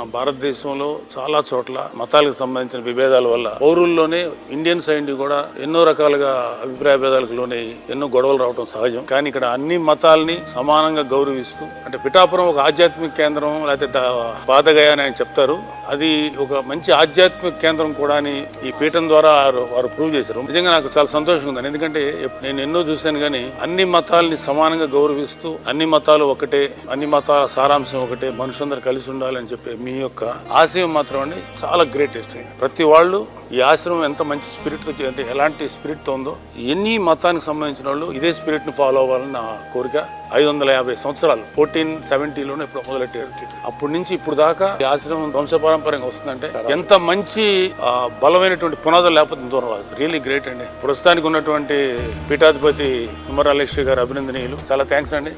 మన భారతదేశంలో చాలా చోట్ల మతాలకు సంబంధించిన విభేదాల వల్ల పౌరుల్లోనే ఇండియన్ సైడ్ కూడా ఎన్నో రకాలుగా అభిప్రాయ భేదాలకు లోనే ఎన్నో గొడవలు రావడం సహజం. కానీ ఇక్కడ అన్ని మతాలని సమానంగా గౌరవిస్తూ, అంటే పిఠాపురం ఒక ఆధ్యాత్మిక కేంద్రం లేకపోతే పాదగయ అని ఆయన చెప్తారు, అది ఒక మంచి ఆధ్యాత్మిక కేంద్రం కూడా అని ఈ పీఠం ద్వారా వారు ప్రూవ్ చేశారు. నిజంగా నాకు చాలా సంతోషంగా ఉంది. ఎందుకంటే నేను ఎన్నో చూశాను కానీ అన్ని మతాలని సమానంగా గౌరవిస్తూ అన్ని మతాలు ఒకటే, అన్ని మతాల సారాంశం ఒకటే, మనుషులందరూ కలిసి ఉండాలని చెప్పి మీ యొక్క ఆశయం మాత్రం అండి చాలా గ్రేటెస్ట్. ప్రతి వాళ్ళు ఈ ఆశ్రమం ఎంత మంచి స్పిరిట్ అంటే ఎలాంటి స్పిరిట్ తో ఉందో, ఎన్ని మతానికి సంబంధించిన వాళ్ళు ఇదే స్పిరిట్ ని ఫాలో అవ్వాలని నా కోరిక. 550 సంవత్సరాలు 1470లోనే ఇప్పుడు మొదలెట్టారు. అప్పటి నుంచి ఇప్పుడు దాకా ఈ ఆశ్రమం వంశపారంపర్యంగా వస్తుందంటే ఎంత మంచి బలమైనటువంటి పునాదులు లేకపోతే దూరం రాదు. రియల్లీ గ్రేట్ అండి. ప్రస్తుతానికి ఉన్నటువంటి పీఠాధిపతి ఉమర్ అలీష్ గారు అభినందనీయులు. చాలా థ్యాంక్స్ అండి.